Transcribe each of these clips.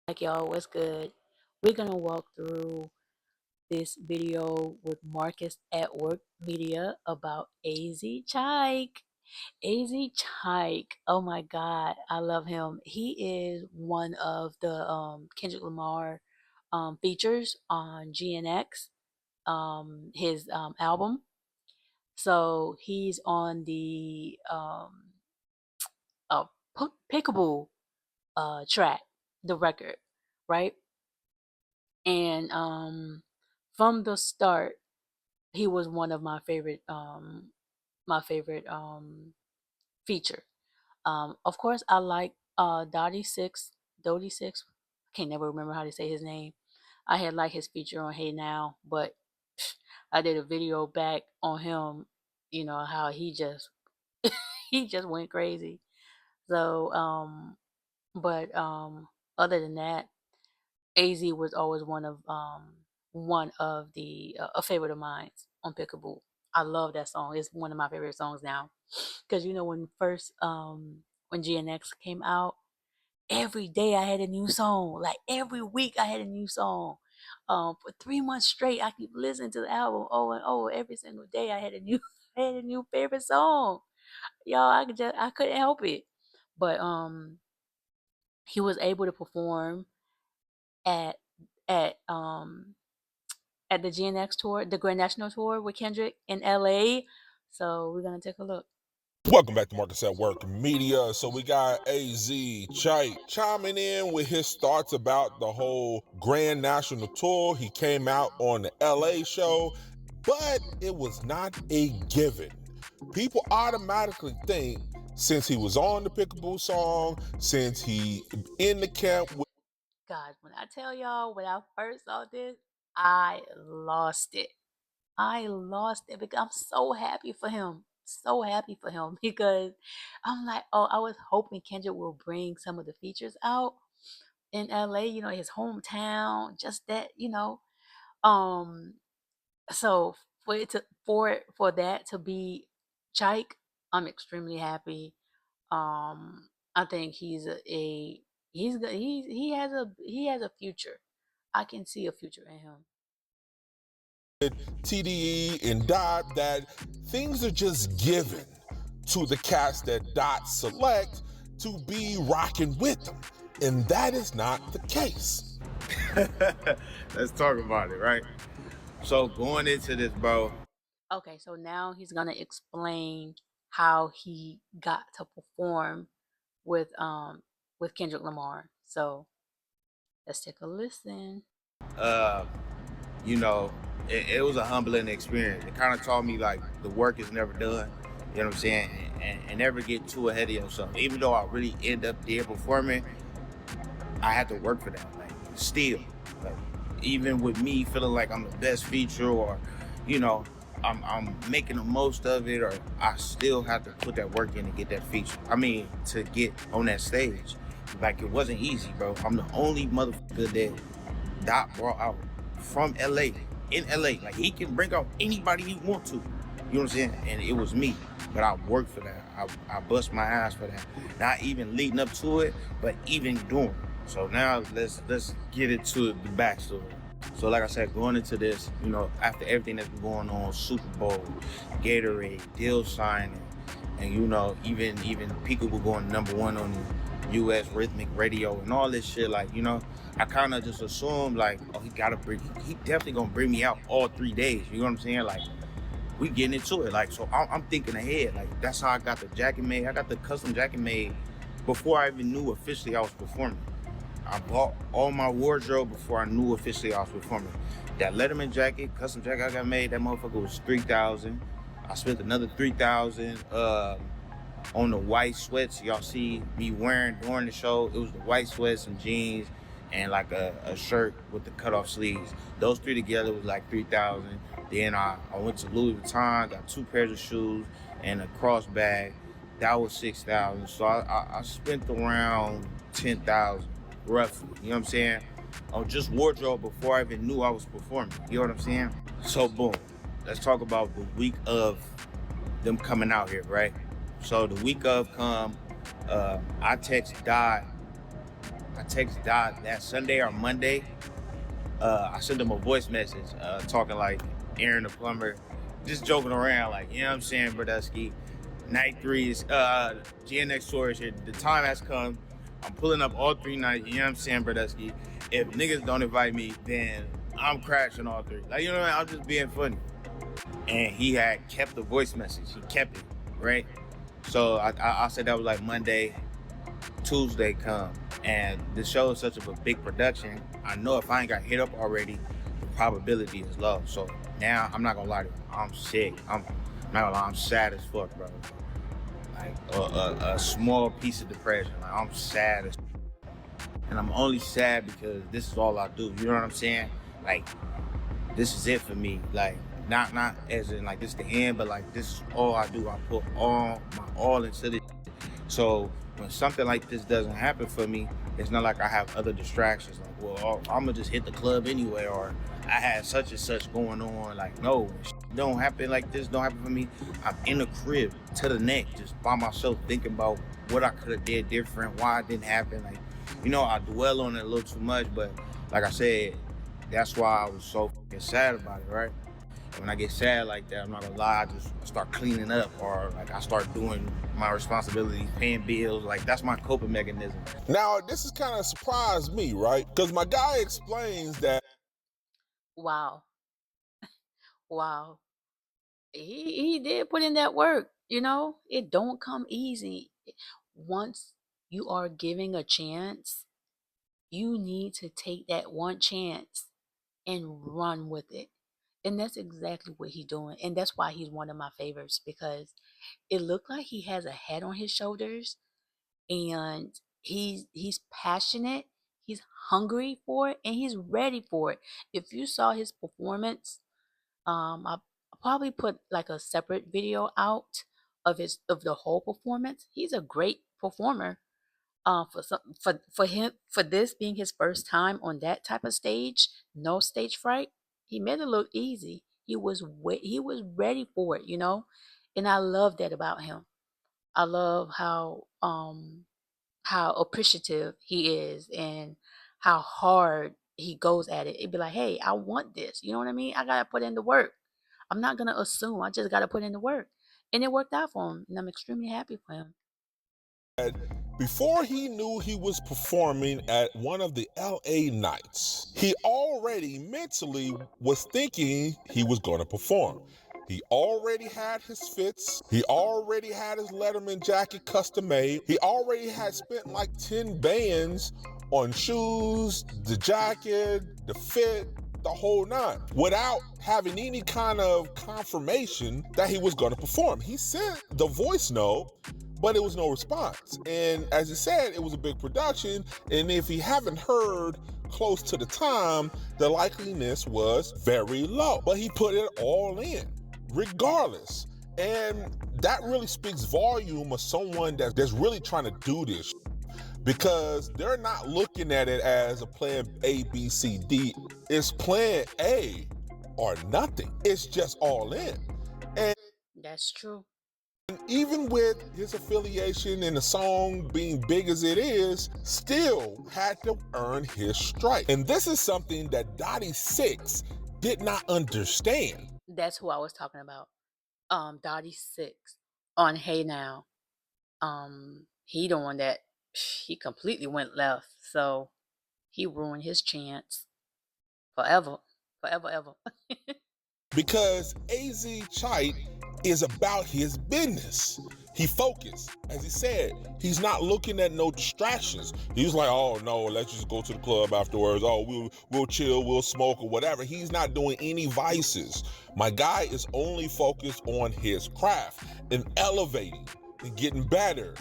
Like y'all, what's good? We're gonna walk through this video with Marcus at Work Media about AzChike. AzChike. Oh my God, I love him. He is one of the Kendrick Lamar features on GNX, his album. So he's on the uh, Pickable track, the record, right? And from the start, he was one of my favorite feature. Of course, I like Dottie Six. I can't never remember how to say his name. I had like his feature on Hey Now, but I did a video back on him. You know how he just he just went crazy. So, but other than that, AZ was always one of the a favorite of mine on Pickable. I love that song. It's one of my favorite songs now. Cause when GNX came out, every day I had a new song. Like every week I had a new song. For 3 months straight, I keep listening to the album over and over. Every single day I had a new I had a new favorite song. Y'all, I couldn't help it. But he was able to perform at at um at the GNX tour, the Grand National Tour with Kendrick in LA. So we're gonna take a look. Welcome back to Marcus at Work Media. So we got AzChike chiming in with his thoughts about the whole Grand National Tour. He came out on the LA show, but it was not a given. People automatically think since he was on the Pickable song, since he in the camp with God, when I tell y'all when I first saw this, I lost it. I lost it because I'm so happy for him. So happy for him because I'm like, oh, I was hoping Kendrick will bring some of the features out in LA, his hometown, just that. Um, so for that to be Chike, I'm extremely happy. I think he has a future. I can see a future in him. TDE and Dot that things are just given to the cast that Dot select to be rocking with them. And that is not the case. Let's talk about it, right? So going into this, bro. Okay, so now he's gonna explain how he got to perform with um with Kendrick Lamar. So let's take a listen. Uh, you know, it was a humbling experience. It kind of taught me like the work is never done. You know what I'm saying? And never get too ahead of yourself. Even though I really end up there performing, I had to work for that. Like still, like even with me feeling like I'm the best feature, or you know, I'm making the most of it, or I still have to put that work in to get that feature. I mean, to get on that stage, like it wasn't easy, bro. I'm the only motherfucker that Doc brought out from LA, in LA. Like he can bring out anybody he want to. You know what I'm saying? And it was me. But I worked for that. I bust my ass for that. Not even leading up to it, but even doing it. So now let's get into the backstory. So like I said, going into this, you know, after everything that's been going on, Super Bowl, Gatorade, deal signing, and you know, even Peekaboo going #1 on the US rhythmic radio and all this shit, like, you know, I kind of just assumed like, oh, he definitely gonna bring me out all 3 days. You know what I'm saying? Like, we getting into it. Like, so I'm thinking ahead. Like, that's how I got the jacket made. I got the custom jacket made before I even knew officially I was performing. I bought all my wardrobe before I knew officially I was performing. That Letterman jacket, custom jacket I got made, that motherfucker was $3,000. I spent another $3,000 on the white sweats y'all see me wearing during the show. It was the white sweats and jeans and like a shirt with the cutoff sleeves. Those three together was like $3,000. Then I went to Louis Vuitton, got 2 pairs of shoes and a cross bag. That was $6,000. So I spent around $10,000 roughly. You know what I'm saying? On just wardrobe before I even knew I was performing. You know what I'm saying? So boom, let's talk about the week of them coming out here, right? So the week of come, I text text Dot that Sunday or Monday. I sent him a voice message talking like Aaron the plumber, just joking around, like, you know what I'm saying, Brodusky. Night 3 is GNX Tour is here. The time has come. I'm pulling up all 3 nights, you know what I'm saying, Brodusky. If niggas don't invite me, then I'm crashing all 3. Like, you know what I mean? I'm just being funny. And he had kept the voice message. He kept it, right? So I said that was like Monday. Tuesday come, and the show is such a big production. I know if I ain't got hit up already, the probability is low. So now I'm not gonna lie to you, I'm sick. I'm not gonna lie, I'm sad as fuck, bro. Like a small piece of depression. Like I'm sad as, and I'm only sad because this is all I do. You know what I'm saying? Like this is it for me. Like not as in like this is the end, but like this is all I do. I put all my all into this. So when something like this doesn't happen for me, it's not like I have other distractions. Like, well, I'm gonna just hit the club anyway, or I had such and such going on. Like, no, when shit don't happen like this, don't happen for me. I'm in the crib to the neck, just by myself, thinking about what I could have did different, why it didn't happen. Like, you know, I dwell on it a little too much, but like I said, that's why I was so fucking sad about it, right? When I get sad like that, I'm not gonna lie, I just start cleaning up, or like I start doing my responsibilities, paying bills. Like that's my coping mechanism. Now, this has kind of surprised me, right? Because my guy explains that Wow. Wow. He did put in that work, you know? It don't come easy. Once you are giving a chance, you need to take that one chance and run with it. And that's exactly what he's doing. And that's why he's one of my favorites, because it looked like he has a head on his shoulders, and he's passionate, he's hungry for it, and he's ready for it. If you saw his performance, I probably put like a separate video out of the whole performance. He's a great performer. For him, for this being his first time on that type of stage, no stage fright, he made it look easy. He was ready for it, you know, and I love that about him. I love how appreciative he is, and how hard he goes at it. It'd be like, hey, I want this. You know what I mean? I gotta put in the work. I'm not gonna assume. I just gotta put in the work. And it worked out for him. And I'm extremely happy for him. before he knew he was performing at one of the LA nights, he already mentally was thinking he was going to perform. He already had his fits. He already had his Letterman jacket custom made. He already had spent like 10 bands on shoes, the jacket, the fit, the whole nine, without having any kind of confirmation that he was going to perform. He sent the voice note, but it was no response. And as he said, it was a big production, and if he haven't heard close to the time, the likeliness was very low. But he put it all in, regardless. And that really speaks volume of someone that's really trying to do this, because they're not looking at it as a plan A, B, C, D. It's plan A or nothing. It's just all in. And That's true. even with his affiliation and the song being big as it is, still had to earn his strike. And this is something that Dottie Six did not understand. That's who I was talking about. Dottie Six on Hey Now. He the one that he completely went left. So he ruined his chance forever. Forever, ever. Because AzChike is about his business. He focused. As he said, he's not looking at no distractions. He's like, oh no, let's just go to the club afterwards. Oh, we'll chill, we'll smoke or whatever. He's not doing any vices. My guy is only focused on his craft and elevating and getting better,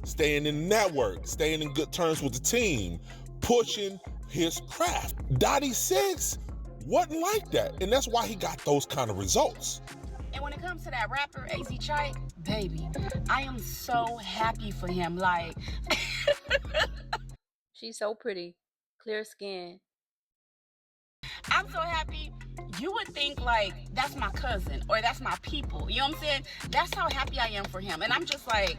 staying in the network, staying in good terms with the team, pushing his craft. Dottie Six wasn't like that, and that's why he got those kind of results. And when it comes to that rapper, AzChike, baby, I am so happy for him. Like, She's so pretty, clear skin. I'm so happy. You would think, like, that's my cousin or that's my people. You know what I'm saying? That's how happy I am for him. And I'm just like,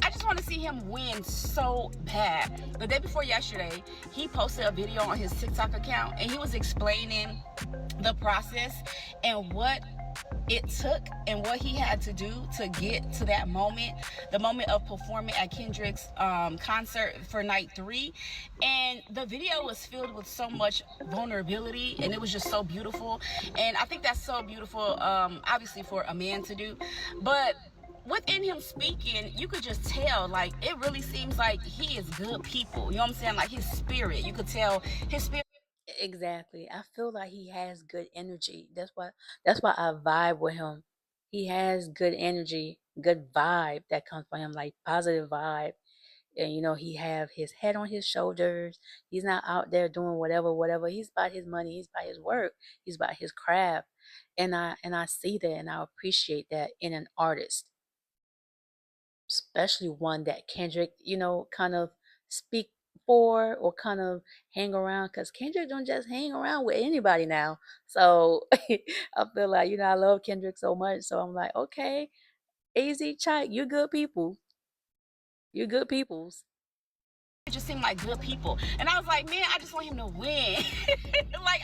I just want to see him win so bad. The day before yesterday, he posted a video on his TikTok account, and he was explaining the process and what it took and what he had to do to get to that moment, the moment of performing at Kendrick's concert for night 3. And the video was filled with so much vulnerability, and it was just so beautiful. And I think that's so beautiful, obviously for a man to do, but within him speaking, you could just tell, like, it really seems like he is good people. You know what I'm saying? Like, his spirit, you could tell his spirit. Exactly. I feel like he has good energy. That's why I vibe with him. He has good energy, good vibe that comes from him, like positive vibe. And he have his head on his shoulders. He's not out there doing whatever. He's about his money, he's about his work, he's about his craft. And I see that, and I appreciate that in an artist, especially one that Kendrick, kind of speak for or kind of hang around, because Kendrick don't just hang around with anybody now. So I feel like, I love Kendrick so much. So I'm like, okay, AzChike, you good people. You good peoples. Just seem like good people, and I was like, man, I just want him to win. Like,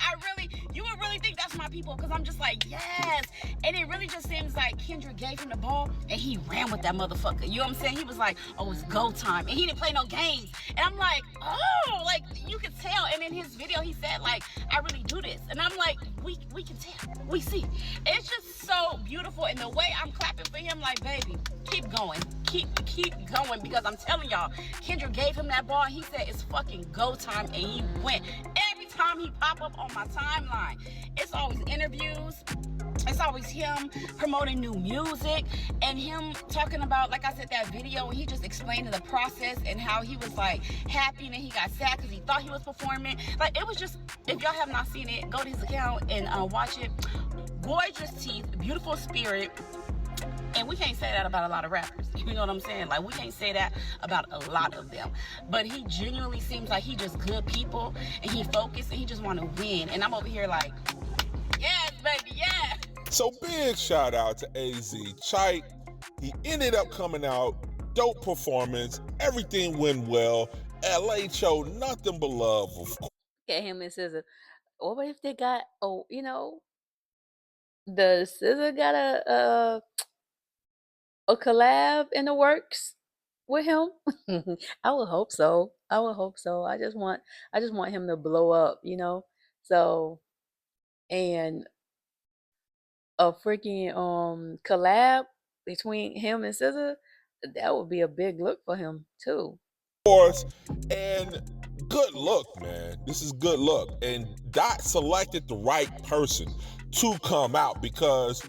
you would really think that's my people, because I'm just like, yes. And it really just seems like Kendrick gave him the ball and he ran with that motherfucker. You know what I'm saying? He was like, oh, it's go time, and he didn't play no games. And I'm like, oh, like, you could tell. And in his video he said, like, I really do this, and I'm like, we can tell, we see. It's just so beautiful, and the way I'm clapping for him, like, baby, keep going, keep going, because I'm telling y'all, Kendrick gave him that ball, and he said it's fucking go time, and he went. Every time he pop up on my timeline, it's always interviews, it's always him promoting new music, and him talking about, like I said, that video, and he just explaining the process and how he was like happy and then he got sad because he thought he was performing. Like, it was just, if y'all have not seen it, go to his account and watch it. Gorgeous teeth, beautiful spirit. And we can't say that about a lot of rappers. You know what I'm saying? Like, we can't say that about a lot of them. But he genuinely seems like he just good people, and he focused, and he just want to win. And I'm over here like, yes, baby, yes. So big shout out to AzChike. He ended up coming out, dope performance, everything went well. LA showed nothing but love, of course. Look at him and SZA. What if they got, the SZA got a collab in the works with him? I would hope so. I would hope so. I just want him to blow up, So, and a freaking collab between him and SZA, that would be a big look for him too. And good look, man. This is good look. And Dot selected the right person to come out, because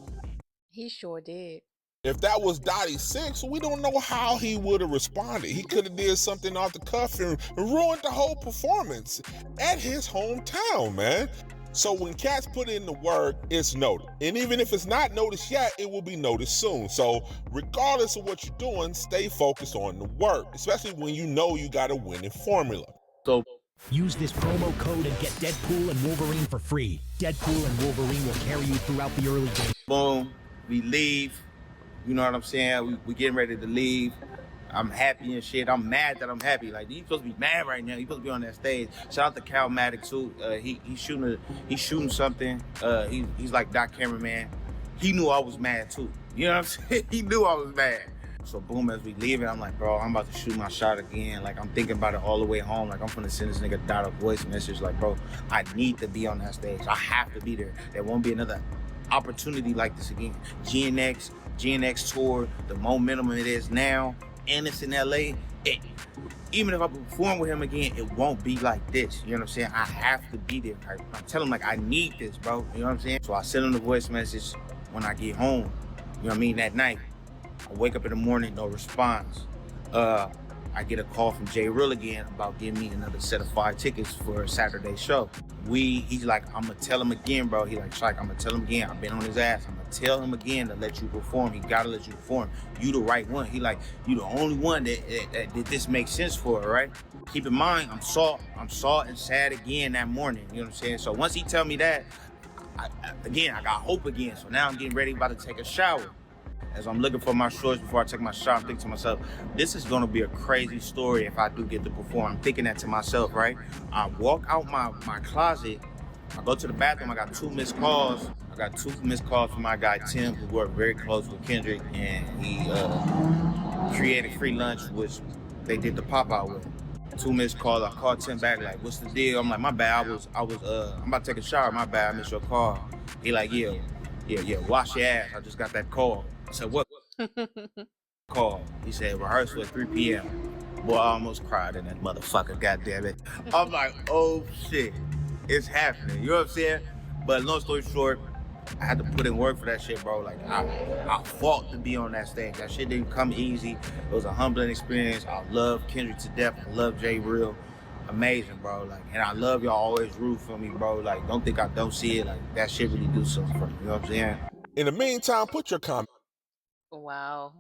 He sure did. if that was Dottie Six, we don't know how he would have responded. He could have did something off the cuff and ruined the whole performance at his hometown, man. So when cats put in the work, it's noted. And even if it's not noticed yet, it will be noticed soon. So regardless of what you're doing, stay focused on the work, especially when you know you got a winning formula. So use this promo code and get Deadpool and Wolverine for free. Deadpool and Wolverine will carry you throughout the early days. boom, we leave. You know what I'm saying? We getting ready to leave. I'm happy and shit. I'm mad that I'm happy. Like, you supposed to be mad right now. You supposed to be on that stage. Shout out to Cal Maddox too. He's shooting something. He's like Doc cameraman. He knew I was mad too. You know what I'm saying? He knew I was mad. So boom, as we leaving, I'm like, bro, I'm about to shoot my shot again. Like, I'm thinking about it all the way home. Like, I'm gonna send this nigga Dot a voice message. Like, bro, I need to be on that stage. I have to be there. There won't be another opportunity like this again. GNX Tour, the momentum it is now, and it's in LA. Even if I perform with him again, it won't be like this. You know what I'm saying? I have to be there. I'm telling him, like, I need this, bro. You know what I'm saying? So I send him the voice message when I get home. You know what I mean? That night. I wake up in the morning, no response. I get a call from J Real again about giving me another set of 5 tickets for a Saturday show. He's like, I'm gonna tell him again, bro. He like, Shike, I'm gonna tell him again. I've been on his ass. I'm gonna tell him again to let you perform. He gotta let you perform. You the right one. He like, you the only one that this makes sense for, right? Keep in mind, I'm salt and sad again that morning. You know what I'm saying? So once he tell me that, I got hope again. So now I'm getting ready, about to take a shower. as I'm looking for my shorts before I take my shot, I'm thinking to myself, this is gonna be a crazy story if I do get to perform. I'm thinking that to myself, right? I walk out my closet, I go to the bathroom, I got 2 missed calls. I got 2 missed calls from my guy Tim, who worked very close with Kendrick, and he created free lunch, which they did the pop out with. 2 missed calls. I called Tim back, like, what's the deal? I'm like, my bad, I'm about to take a shower, my bad, I missed your call. He like, yeah, wash your ass, I just got that call. I said, what call? He said, rehearsal at 3 p.m. Boy, I almost cried in that motherfucker, goddamn it. I'm like, oh shit, it's happening. You know what I'm saying? But long story short, I had to put in work for that shit, bro. Like I fought to be on that stage. That shit didn't come easy. It was a humbling experience. I love Kendrick to death. I love Jay Real. Amazing, bro. Like, and I love y'all always root for me, bro. Like, don't think I don't see it. Like, that shit really do something for me. You know what I'm saying? In the meantime, put your comment. Wow.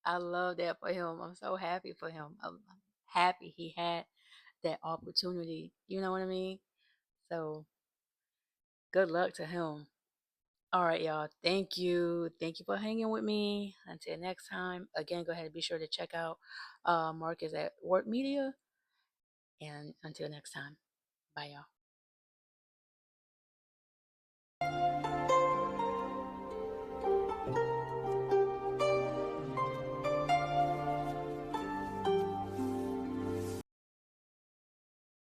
I love that for him. I'm so happy for him. I'm happy he had that opportunity. You know what I mean? So good luck to him. All right, y'all. Thank you. Thank you for hanging with me. Until next time. Again, go ahead and be sure to check out Marcus at Work Media. And until next time. Bye, y'all.